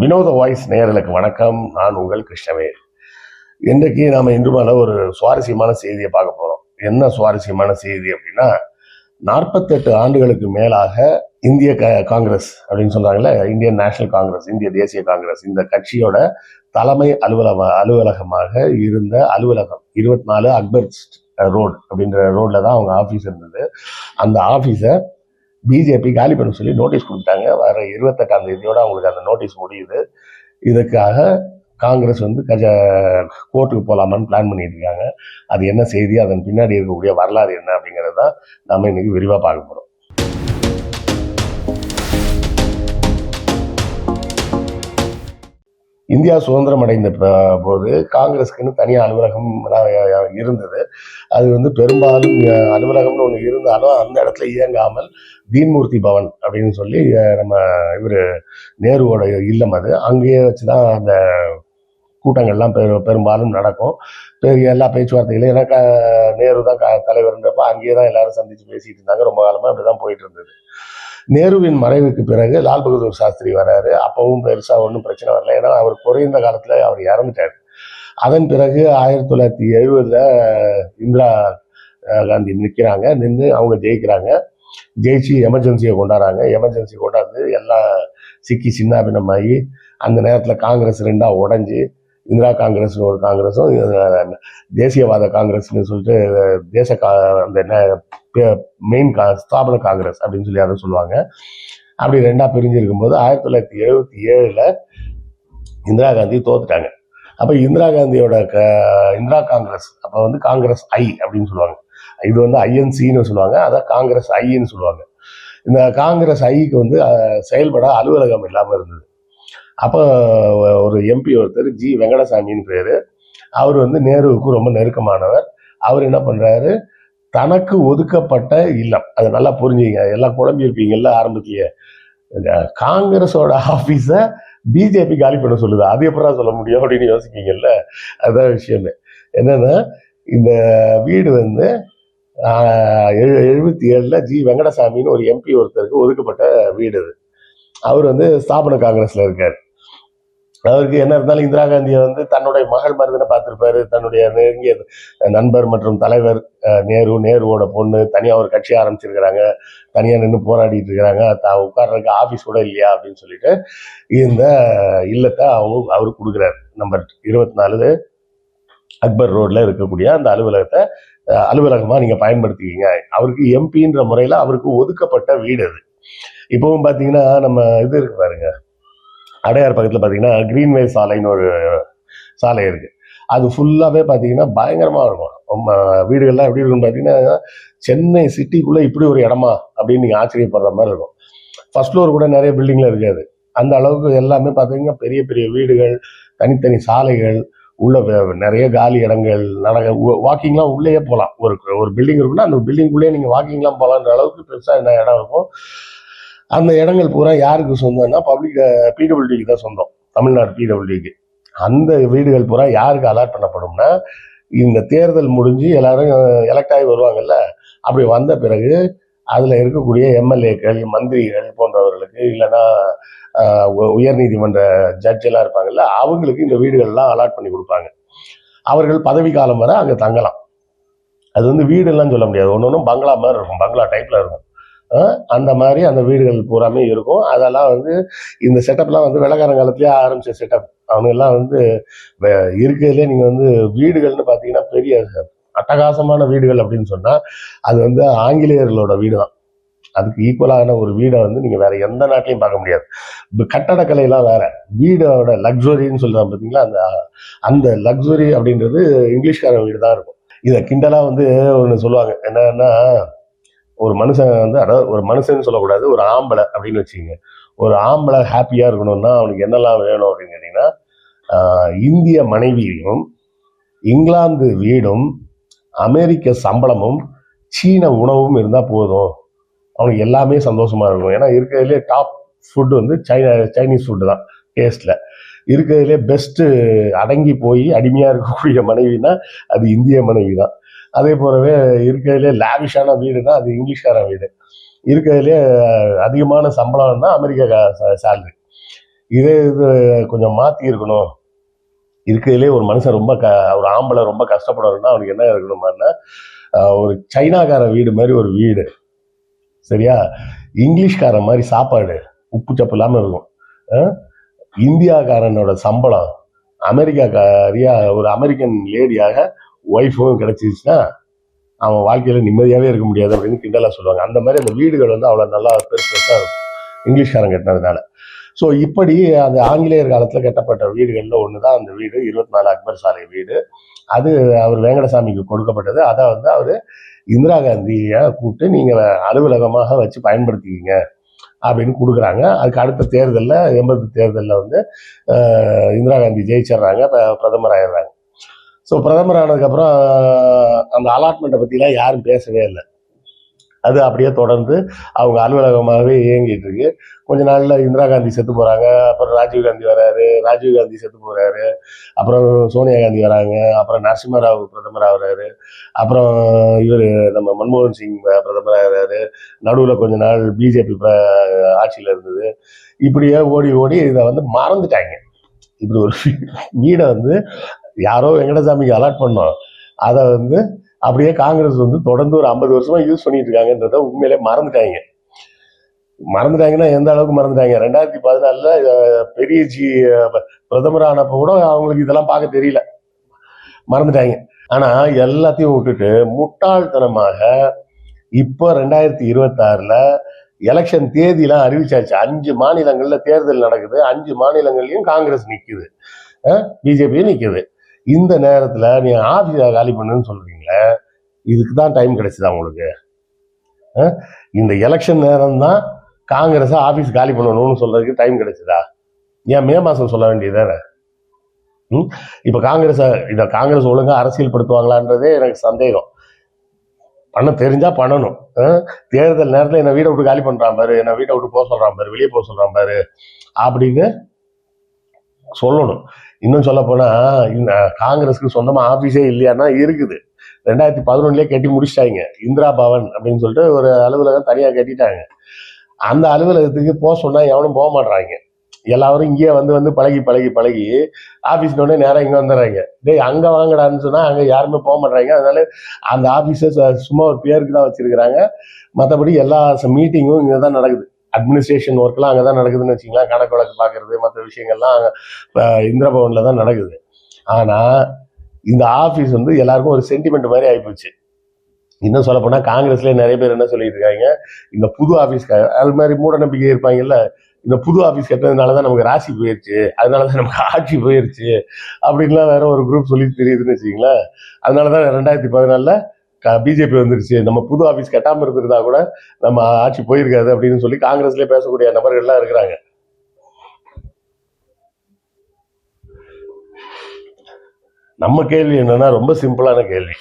வினோத வாய்ஸ் நேயர்களுக்கு வணக்கம். நான் உங்கள் கிருஷ்ணவேல். இன்றைக்கு நாம இன்று மேல ஒரு சுவாரஸ்யமான செய்தியை பார்க்க போறோம். என்ன சுவாரஸ்யமான செய்தி அப்படின்னா, 48 ஆண்டுகளுக்கு மேலாக இந்திய காங்கிரஸ் அப்படின்னு சொல்றாங்கல்ல, இந்தியன் நேஷனல் காங்கிரஸ், இந்திய தேசிய காங்கிரஸ், இந்த கட்சியோட தலைமை அலுவலகமாக இருந்த அலுவலகம் 24 அக்பர் ரோடு அப்படின்ற ரோட்ல தான் அவங்க ஆபீஸ் இருந்தது. அந்த ஆபீஸை பிஜேபி காலி பண்ண சொல்லி நோட்டீஸ் கொடுத்தாங்க. வர 28ஆம் தேதியோட அவங்களுக்கு அந்த நோட்டீஸ் முடியுது. இதுக்காக காங்கிரஸ் கோர்ட்டுக்கு போகலாமான்னு பிளான் பண்ணிட்டு இருக்காங்க. அது என்ன செய்தி, அதன் பின்னாடி இருக்கக்கூடிய வரலாறு என்ன அப்படிங்கிறது தான் நம்ம இன்னைக்கு விரிவாக பார்க்க போகிறோம். இந்தியா சுதந்திரம் அடைந்த போது காங்கிரஸுக்குன்னு தனியாக அலுவலகம் இருந்தது. அது பெரும்பாலும் அலுவலகம்னு ஒன்று இருந்தாலும் அந்த இடத்துல இயங்காமல் தீன்மூர்த்தி பவன் அப்படின்னு சொல்லி நம்ம இவர் நேருவோட இல்லம், அது அங்கேயே வச்சுதான் அந்த கூட்டங்கள்லாம் பெரும்பாலும் நடக்கும். எல்லா பேச்சுவார்த்தைகளையும் ஏன்னா நேரு தான் தலைவர்ன்றப்ப அங்கேயே தான் எல்லாரும் சந்திச்சு பேசிட்டு இருந்தாங்க. ரொம்ப காலமா அப்படிதான் போயிட்டு இருந்தது. நேருவின் மறைவுக்கு பிறகு லால் பகதூர் சாஸ்திரி வர்றாரு. அப்பவும் பெருசா ஒன்றும் பிரச்சனை வரல, ஏன்னா அவர் குறைந்த காலத்துல அவர் இறந்துட்டார். அதன் பிறகு 1970 இந்திரா காந்தி நின்று அவங்க ஜெயிச்சு எமர்ஜென்சியை கொண்டாடுறாங்க. எமர்ஜென்சி கொண்டாந்து எல்லாம் சிக்கி சின்னாபின்னமாகி அந்த நேரத்தில் காங்கிரஸ் ரெண்டா உடைஞ்சு இந்திரா காங்கிரஸ் ஒரு காங்கிரஸும் தேசியவாத காங்கிரஸ்னு சொல்லிட்டு அந்த மெயின் ஸ்தாபன காங்கிரஸ் அப்படின்னு சொல்லி அதை சொல்லுவாங்க. அப்படி ரெண்டா பிரிஞ்சு இருக்கும்போது 1977 இந்திரா காந்தி தோத்துட்டாங்க. அப்ப இந்திரா காந்தியோட இந்திரா காங்கிரஸ் அப்ப காங்கிரஸ் ஐ அப்படின்னு சொல்லுவாங்க. இது ஐஎன்சின்னு சொல்லுவாங்க, அதான் காங்கிரஸ் ஐன்னு சொல்லுவாங்க. இந்த காங்கிரஸ் ஐக்கு செயல்பட அலுவலகம் இல்லாம இருந்தது. அப்போ ஒரு எம்பி ஒருத்தர் ஜி வெங்கடசாமின்னு பேரு. அவர் நேருவுக்கு ரொம்ப நெருக்கமானவர். அவர் என்ன பண்றாரு, தனக்கு ஒதுக்கப்பட்ட இல்லம், அதை நல்லா புரிஞ்சுங்க, எல்லாம் குழம்பி இருப்பீங்கல்ல ஆரம்பத்திலேயே, காங்கிரஸோட ஆபீஸ பிஜேபி காலி பண்ண சொல்லுது. அது எப்படா சொல்ல முடியும் அப்படின்னு யோசிப்பீங்கல்ல. அதுதான் விஷயமே. என்னன்னா, இந்த வீடு 77 ஜி வெங்கடசாமின்னு ஒரு எம்பி ஒருத்தருக்கு ஒதுக்கப்பட்ட வீடு. அது அவர் ஸ்தாபன காங்கிரஸ்ல இருக்காரு. அவருக்கு என்ன இருந்தாலும் இந்திரா காந்தியை தன்னுடைய மகள் மருந்தனை பார்த்திருப்பாரு. தன்னுடைய நெருங்கிய நண்பர் மற்றும் தலைவர் நேருவோட பொண்ணு தனியா ஒரு கட்சி ஆரம்பிச்சிருக்கிறாங்க, தனியா நின்று போராடிட்டு இருக்கிறாங்க, உட்கார்றதுக்கு ஆபீஸ் கூட இல்லையா அப்படின்னு சொல்லிட்டு இந்த இல்லத்தை அவருக்கு கொடுக்குறாரு. நம்பர் 24 அக்பர் ரோட்ல இருக்கக்கூடிய அந்த அலுவலகமா நீங்க பயன்படுத்திக்கிங்க. அவருக்கு எம்பின்ற முறையில அவருக்கு ஒதுக்கப்பட்ட வீடு அது. இப்பவும் பாத்தீங்கன்னா நம்ம இது இருக்கு பாருங்க, அடையார் பக்கத்துல பாத்தீங்கன்னா கிரீன்வே சாலைன்னு ஒரு சாலை இருக்கு. அது ஃபுல்லாவே பாத்தீங்கன்னா பயங்கரமா இருக்கும். வீடுகள்லாம் எப்படி இருக்குன்னு பாத்தீங்கன்னா, சென்னை சிட்டிக்குள்ள இப்படி ஒரு இடமா அப்படின்னு நீங்க ஆச்சரியப்படுற மாதிரி இருக்கும். ஃபர்ஸ்ட் ஃப்ளோர் கூட நிறைய பில்டிங்ல இருக்காது. அந்த அளவுக்கு எல்லாமே பாத்தீங்கன்னா பெரிய பெரிய வீடுகள், தனித்தனி சாலைகள், உள்ள நிறைய காலி இடங்கள், வாக்கிங்லாம் உள்ளேயே போகலாம். ஒரு பில்டிங் இருக்குன்னா அந்த பில்டிங்குள்ளேயே நீங்க வாக்கிங்லாம் போகலான்ற அளவுக்கு பெருசா என்ன இடம் இருக்கும். அந்த இடங்கள் பூரா யாருக்கு சொந்தம்னா பப்ளிக் பிடபிள்யூடிக்கு தான் சொந்தம், தமிழ்நாடு பிடபிள்யூடிக்கு. அந்த வீடுகள் பூரா யாருக்கு அலாட் பண்ணப்படும்னா, இந்த தேர்தல் முடிஞ்சு எல்லாரும் எலெக்ட் ஆகி வருவாங்கல்ல, அப்படி வந்த பிறகு அதுல இருக்கக்கூடிய எம்எல்ஏக்கள், மந்திரிகள் போன்றவர்களுக்கு, இல்லைன்னா உயர்நீதிமன்ற ஜட்ஜ் எல்லாம் இருப்பாங்கல்ல, அவங்களுக்கு இந்த வீடுகள்லாம் அலாட் பண்ணி கொடுப்பாங்க. அவர்கள் பதவி காலம் வரை அங்க தங்கலாம். அது வீடுலாம் சொல்ல முடியாது, ஒன்னொன்னும் பங்களா மாதிரி இருக்கும், பங்களா டைப்ல இருக்கும். அந்த மாதிரி அந்த வீடுகள் பூராமே இருக்கும். அதெல்லாம் இந்த செட்டப்லாம் வெள்ளக்காரங்காலத்திலேயே ஆரம்பிச்ச செட்டப். அவங்க எல்லாம் இருக்கிறதுலே நீங்க வீடுகள்னு பாத்தீங்கன்னா பெரிய அட்டகாசமான வீடுகள் அப்படின்னு சொன்னா அது ஆங்கிலேயர்களோட வீடு தான். அதுக்கு ஈக்குவலான ஒரு வீடை நீங்க வேற எந்த நாட்டிலையும் பார்க்க முடியாது. கட்டடக்கலை எல்லாம் வேற, வீடோட லக்ஸுரின்னு சொல்றாங்க பாத்தீங்களா, அந்த லக்ஸுரி அப்படின்றது இங்கிலீஷ்கார வீடு தான் இருக்கும். இதை கிண்டலா ஒன்று சொல்லுவாங்க, என்னன்னா, ஒரு மனுஷன் அதாவது ஒரு மனுஷன் சொல்லக்கூடாது, ஒரு ஆம்பளை அப்படின்னு வச்சுக்கோங்க. ஒரு ஆம்பளை ஹாப்பியா இருக்கணும்னா அவனுக்கு என்னெல்லாம் வேணும் அப்படின்னு கேட்டீங்கன்னா, இந்திய மனைவியும், இங்கிலாந்து வீடும், அமெரிக்க சம்பளமும், சீன உணவும் இருந்தா போதும், அவனுக்கு எல்லாமே சந்தோஷமா இருக்கும். ஏன்னா இருக்கிறதுலே டாப் ஃபுட்டு சைனீஸ் ஃபுட்டு தான் டேஸ்ட்ல. இருக்கிறதுலே பெஸ்ட் அடங்கி போய் அடிமையா இருக்கக்கூடிய மனைவினா அது இந்திய மனைவி தான். அதே போலவே இருக்கிறதுலே லாவிஷான வீடுனா அது இங்கிலீஷ்கார வீடு. இருக்கிறதுலே அதிகமான சம்பளம்னா அமெரிக்க சேலரி. இது கொஞ்சம் மாற்றி இருக்கணும். இருக்கிறதுலே ஒரு மனுஷன் ரொம்ப ஒரு ஆம்பளை ரொம்ப கஷ்டப்படணும்னா அவனுக்கு என்ன இருக்கணுமான்னா ஒரு சைனாக்கார வீடு மாதிரி ஒரு வீடு, சரியா, இங்கிலீஷ்கார மாதிரி சாப்பாடு உப்பு சப்பு இல்லாமல் இருக்கும், இந்தியாக்காரனோட சம்பளம், அமெரிக்காக்காரியா ஒரு அமெரிக்கன் லேடியாக ஒய்ஃபும் கிடைச்சிருச்சுன்னா அவன் வாழ்க்கையில நிம்மதியாகவே இருக்க முடியாது அப்படின்னு கிண்டலாக சொல்லுவாங்க. அந்த மாதிரி அந்த வீடுகள் வந்து அவ்வளோ நல்லா பெருசு பெருசாக இருக்கும் இங்கிலீஷ்காரன் கட்டினதுனால. ஸோ இப்படி அந்த ஆங்கிலேயர் காலத்தில் கட்டப்பட்ட வீடுகளில் ஒன்று தான் அந்த வீடு, 24 அக்பர் சாலை வீடு. அது அவர் வேங்கடசாமிக்கு கொடுக்கப்பட்டது. அதை வந்து அவர் இந்திரா காந்தியை கூப்பிட்டு நீங்கள் அலுவலகமாக வச்சு பயன்படுத்திக்கிங்க அப்படின்னு கொடுக்குறாங்க. அதுக்கு அடுத்த தேர்தலில் 80 தேர்தலில் வந்து இந்திரா காந்தி ஜெயிச்சிடுறாங்க, பிரதமர் ஆயிடுறாங்க. ஸோ பிரதமர் ஆனதுக்கப்புறம் அந்த அலாட்மெண்ட்டை பற்றிலாம் யாரும் பேசவே இல்லை. அது அப்படியே தொடர்ந்து அவங்க அலுவலகமாகவே இயங்கிட்டு இருக்கு. கொஞ்ச நாள்ல இந்திரா காந்தி செத்து போறாங்க, அப்புறம் ராஜீவ் காந்தி வராரு, ராஜீவ் காந்தி செத்து போறாரு, அப்புறம் சோனியா காந்தி வராங்க, அப்புறம் நரசிம்மராவ் பிரதமர் ஆகுறாரு, அப்புறம் இவர் நம்ம மன்மோகன் சிங் பிரதமர் ஆகிறாரு, நடுவில் கொஞ்ச நாள் பிஜேபி ஆட்சியில் இருந்தது. இப்படியே ஓடி ஓடி இதை வந்து மறந்துட்டாங்க. இப்படி ஒரு வீடை வந்து யாரோ வெங்கடசாமிக்கு அலாட் பண்ணோம், அதை வந்து அப்படியே காங்கிரஸ் வந்து தொடர்ந்து ஒரு 50 வருஷமா யூஸ் பண்ணிட்டு இருக்காங்கன்றத உண்மையிலே மறந்துட்டாங்கன்னா எந்த அளவுக்கு மறந்துட்டாங்க. 2014 பெரியஜி பிரதமர் ஆனப்ப கூட அவங்களுக்கு இதெல்லாம் பார்க்க தெரியல, மறந்துட்டாங்க. ஆனா எல்லாத்தையும் விட்டுட்டு முட்டாள்தனமாக இப்போ 2026 எலெக்ஷன் தேதியெல்லாம் அறிவிச்சாச்சு. 5 மாநிலங்கள்ல தேர்தல் நடக்குது, 5 மாநிலங்கள்லயும் காங்கிரஸ் நிக்குது, பிஜேபியும் நிக்குது. இந்த நேரத்துல நீ ஆபீஸை காலி பண்ணுன்னு சொல்றீங்களே, இதுக்கு தான் டைம் கிடைச்சதா உங்களுக்கு? இந்த எலெக்ஷன் நேரம் தான் காங்கிரஸ் ஆபீஸ் காலி பண்ணணும்னு சொல்றதுக்கு டைம் கிடைச்சதா? ஏன் மே மாசம் சொல்ல வேண்டியதானே? இப்ப காங்கிரஸ் ஒழுங்கா அரசியல் படுத்துவாங்களான்றதே எனக்கு சந்தேகம். பண்ண தெரிஞ்சா பண்ணணும். தேர்தல் நேரத்தில் என்ன வீட்டை விட்டு காலி பண்றான் பாரு, என்ன வீட்டை விட்டு போக சொல்றான் பாரு, வெளியே போக சொல்றான் பாரு அப்படின்னு சொல்லணும். இன்னும் சொல்ல போனா காங்கிரஸுக்கு சொந்தமா ஆபீஸே இல்லையானா இருக்குது. 2011 கட்டி முடிச்சிட்டாங்க. இந்திரா பவன் அப்படின்னு சொல்லிட்டு ஒரு அலுவலகம் தனியா கட்டிட்டாங்க. அந்த அலுவலகத்துக்கு போக சொன்னா எவனும் போக மாட்டாங்க. எல்லாரும் இங்கே வந்து பழகி பழகி பழகி ஆபீஸ்க்கு உடனே நேரம் இங்க வந்துடுறாங்க. டேய் அங்க வாங்கடான்னு சொன்னா அங்க யாருமே போக மாட்டாங்க. அதனால அந்த ஆபீஸை சும்மா ஒரு பேருக்கு தான் வச்சிருக்கிறாங்க. மற்றபடி எல்லா மீட்டிங்கும் இங்கே தான் நடக்குது. அட்மினிஸ்ட்ரேஷன் ஒர்க்லாம் அங்கே தான் நடக்குதுன்னு வச்சுக்கலாம். கணக்கு வழக்கு பார்க்கறது மற்ற விஷயங்கள்லாம் இந்திரா பவன்ல தான் நடக்குது. ஆனா இந்த ஆபீஸ் வந்து எல்லாருக்கும் ஒரு சென்டிமெண்ட் மாதிரி ஆயிப்போச்சு. இன்னும் சொல்ல போனா காங்கிரஸ்ல நிறைய பேர் என்ன சொல்லிட்டு இருக்காங்க, இந்த புது ஆபீஸ் அது மாதிரி மூட நம்பிக்கை இருப்பாங்கல்ல, இந்த புது ஆபீஸ் கட்டினதுனாலதான் நமக்கு ராசி போயிருச்சு, அதனாலதான் நமக்கு ஆட்சி போயிருச்சு அப்படின்லாம் வேற ஒரு குரூப் சொல்லி தெரியுதுன்னு வச்சுக்கீங்களேன். அதனாலதான் 2014 பிஜேபி வந்துருச்சு, நம்ம புது ஆபீஸ் கட்டாம இருந்திருந்தா கூட நம்ம ஆட்சி போயிருக்காது அப்படின்னு சொல்லி காங்கிரஸ்லயே பேசக்கூடிய நபர்கள்லாம் இருக்கிறாங்க. நம்ம கேள்வி என்னன்னா ரொம்ப சிம்பிளான கேள்வி.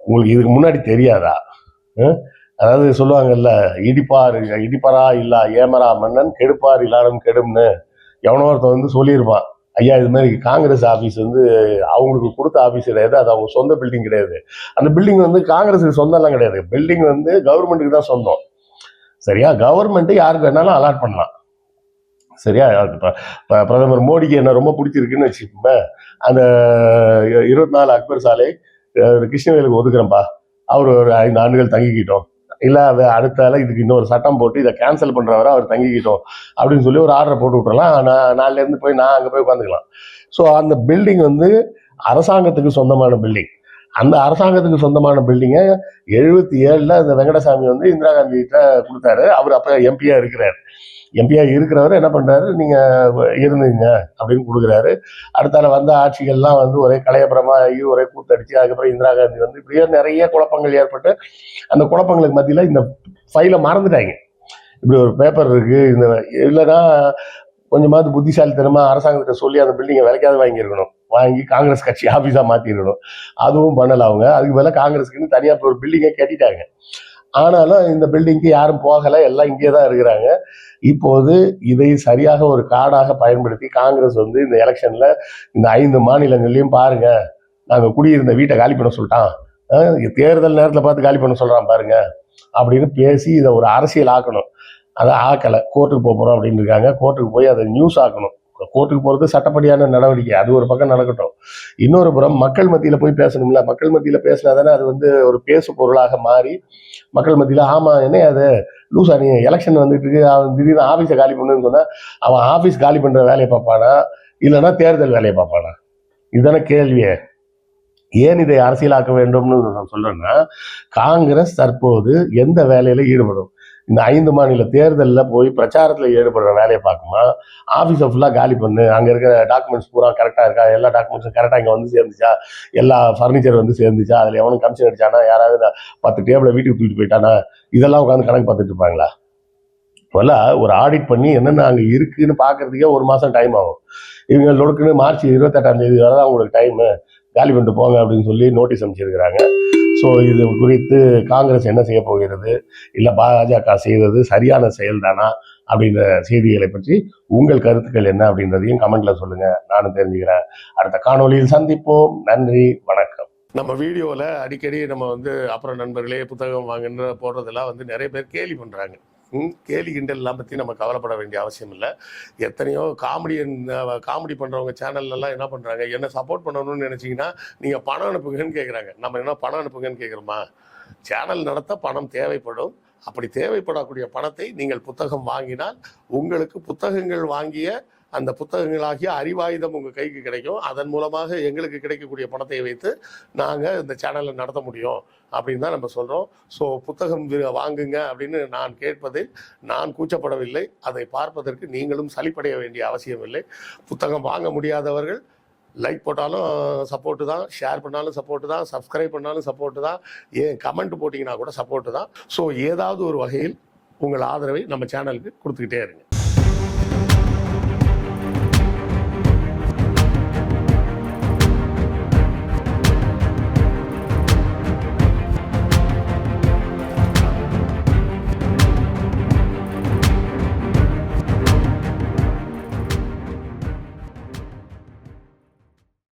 உங்களுக்கு இதுக்கு முன்னாடி தெரியாதா? அதாவது சொல்லுவாங்கல்ல, இடிப்பாரா இல்லா ஏமரா மன்னன் கெடுப்பார் இல்லாடும் கெடும்னு எவனோ ஒருத்தன் வந்து சொல்லியிருப்பான். ஐயா இது மாதிரி காங்கிரஸ் ஆபீஸ் வந்து அவங்களுக்கு கொடுத்த ஆபீஸ் கிடையாது, அது அவங்க சொந்த பில்டிங் கிடையாது. அந்த பில்டிங் வந்து காங்கிரஸுக்கு சொந்தம் எல்லாம் கிடையாது. பில்டிங் வந்து கவர்மெண்ட்டுக்கு தான் சொந்தம். சரியா? கவர்மெண்ட் யாருக்கு வேணாலும் அலாட் பண்ணலாம். சரியா? பிரதமர் மோடிக்கு என்ன ரொம்ப பிடிச்சிருக்குன்னு வச்சுக்கோங்க, அந்த 24 அக்பர் சாலை கிருஷ்ணவேலுக்கு ஒதுக்குறேன்ப்பா, அவர் ஒரு 5 ஆண்டுகள் தங்கிக்கிட்டோம், இல்ல அடுத்தால இதுக்கு இன்னொரு சட்டம் போட்டு இதை கேன்சல் பண்றவரை அவர் தங்கிக்கிட்டோம் அப்படின்னு சொல்லி ஒரு ஆர்டரை போட்டு விட்டுறலாம். நாளில இருந்து போய் நான் அங்க போய் உட்காந்துக்கலாம். ஸோ அந்த பில்டிங் வந்து அரசாங்கத்துக்கு சொந்தமான பில்டிங். அந்த அரசாங்கத்துக்கு சொந்தமான பில்டிங்கை 77 இந்த வெங்கடசாமி வந்து இந்திரா காந்தி கிட்ட கொடுத்தாரு. அவர் அப்ப எம்பியா இருக்கிறவர் என்ன பண்றாரு, நீங்க இருந்தீங்க அப்படின்னு கொடுக்குறாரு. அடுத்தால வந்த ஆட்சிகள்லாம் வந்து ஒரே கலையபுரமா ஆகி ஒரே கூத்தடிச்சு அதுக்கப்புறம் இந்திரா காந்தி வந்து இப்படியே நிறைய குழப்பங்கள் ஏற்பட்டு அந்த குழப்பங்களுக்கு மத்தியில இந்த ஃபைலை மறந்துட்டாங்க. இப்படி ஒரு பேப்பர் இருக்கு, இந்த இல்லைன்னா கொஞ்சமாவது புத்திசாலித்தனமா அரசாங்கத்தை சொல்லி அந்த பில்டிங்கை விலைக்காவது வாங்கியிருக்கணும், வாங்கி காங்கிரஸ் கட்சி ஆபீஸா மாத்திருக்கணும். அதுவும் பண்ணல அவங்க. அதுக்கு மேல காங்கிரஸுக்குன்னு தனியா ஒரு பில்டிங்கை கட்டிட்டாங்க. ஆனாலும் இந்த பில்டிங்க்கு யாரும் போகலை, எல்லாம் இங்கே தான் இருக்கிறாங்க. இப்போது இதை சரியாக ஒரு கார்டாக பயன்படுத்தி காங்கிரஸ் வந்து இந்த எலெக்ஷன்ல இந்த 5 மாநிலங்கள்லயும் பாருங்க, நாங்க குடியிருந்த வீட்டை காலி பண்ண சொல்லிட்டான், தேர்தல் நேரத்தில் பார்த்து காலி பண்ண சொல்றான் பாருங்க அப்படின்னு பேசி இதை ஒரு அரசியல் ஆக்கணும். அதை ஆக்கலை. கோர்ட்டுக்கு போகிறோம் அப்படின்னு இருக்காங்க. கோர்ட்டுக்கு போய் அதை நியூஸ் ஆக்கணும். கோர்ட்டுக்கு போகிறது சட்டப்படியான நடவடிக்கை, அது ஒரு பக்கம் நடக்கட்டும். இன்னொரு புறம் மக்கள் மத்தியில் போய் பேசணும்ல. மக்கள் மத்தியில் பேசினா தானே அது வந்து ஒரு பேசு பொருளாக மாறி மக்கள் மத்தியில் ஆமாம் என்ன அது லூசா நீ எலெக்ஷன் வந்துட்டு இருக்கு, அவன் திடீர்னு ஆஃபீஸை காலி பண்ணுன்னு சொன்னால் அவன் ஆஃபீஸ் காலி பண்ணுற வேலையை பார்ப்பானா இல்லைன்னா தேர்தல் வேலையை பார்ப்பானா? இதுதானே கேள்வியே. ஏன் இதை அரசியலாக்க வேண்டும்னு நான் சொல்றேன்னா, காங்கிரஸ் தற்போது எந்த வேலையில ஈடுபடும்? இந்த 5 மாநில தேர்தலில் போய் பிரச்சாரத்தில் ஈடுபடுற வேலையை பார்க்குமா, ஆஃபீஸை ஃபுல்லாக காலி பண்ணு, அங்கே இருக்கிற டாக்குமெண்ட்ஸ் பூரா கரெக்டாக இருக்கா, எல்லா டாக்குமெண்ட்ஸும் கரெக்டாக இங்கே வந்து சேர்ந்துச்சா, எல்லா ஃபர்னிச்சர் வந்து சேர்ந்துச்சா, அதில் எவனும் கமிஷன் அடிச்சானா, யாராவது 10 டேபிளை வீட்டுக்கு தூக்கிட்டு போயிட்டானா, இதெல்லாம் உட்காந்து கணக்கு பார்த்துட்டு இருப்பாங்களா? முதல்ல ஒரு ஆடிட் பண்ணி என்னென்ன அங்கே இருக்குன்னு பார்க்கறதுக்கே 1 மாதம் டைம் ஆகும். இவங்க லொடுக்குன்னு மார்ச் 28ஆம் தேதி வரை தான் உங்களுக்கு டைமு, காலி பண்ணிட்டு போங்க அப்படின்னு சொல்லி நோட்டீஸ் அனுப்பிச்சிருக்கிறாங்க. ஸோ இது குறித்து காங்கிரஸ் என்ன செய்ய போகிறது, இல்லை பாஜக செய்தது சரியான செயல் தானா அப்படின்ற செய்திகளை பற்றி உங்கள் கருத்துக்கள் என்ன அப்படின்றதையும் கமெண்ட்ல சொல்லுங்க, நானும் தெரிஞ்சுக்கிறேன். அடுத்த காணொலியில் சந்திப்போம். நன்றி, வணக்கம். நம்ம வீடியோவில் அடிக்கடி நம்ம வந்து அப்புறம் நண்பர்களே புத்தகம் வாங்குன்ற போடுறதெல்லாம் வந்து நிறைய பேர் கேலி பண்ணுறாங்க. கேலி கிண்டல்லாம் பற்றி நம்ம கவலைப்பட வேண்டிய அவசியம் இல்லை. எத்தனையோ காமெடி பண்ணுறவங்க சேனல்லாம் என்ன பண்ணுறாங்க, என்ன சப்போர்ட் பண்ணணும்னு நினச்சிங்கன்னா நீங்கள் பணம் அனுப்புங்கன்னு கேட்குறாங்க. நம்ம என்ன பணம் அனுப்புங்கன்னு கேட்குறோமா? சேனல் நடத்த பணம் தேவைப்படும். அப்படி தேவைப்படக்கூடிய பணத்தை நீங்கள் புத்தகம் வாங்கினால் உங்களுக்கு புத்தகங்கள் வாங்கிய அந்த புத்தகங்களாகிய அறிவாயுதம் உங்கள் கைக்கு கிடைக்கும். அதன் மூலமாக எங்களுக்கு கிடைக்கக்கூடிய பணத்தை வைத்து நாங்கள் இந்த சேனலை நடத்த முடியும் அப்படின்னு தான் நம்ம சொல்கிறோம். ஸோ புத்தகம் வாங்குங்க அப்படின்னு நான் கேட்பதில் நான் கூச்சப்படவில்லை. அதை பார்ப்பதற்கு நீங்களும் சலிப்படைய வேண்டிய அவசியம் இல்லை. புத்தகம் வாங்க முடியாதவர்கள் லைக் போட்டாலும் சப்போர்ட்டு தான், ஷேர் பண்ணாலும் சப்போர்ட்டு தான், சப்ஸ்கிரைப் பண்ணாலும் சப்போர்ட்டு தான், ஏன் கமெண்ட் போட்டிங்கன்னா கூட சப்போர்ட்டு தான். ஸோ ஏதாவது ஒரு வகையில் உங்கள் ஆதரவை நம்ம சேனலுக்கு கொடுத்துக்கிட்டே இருங்க.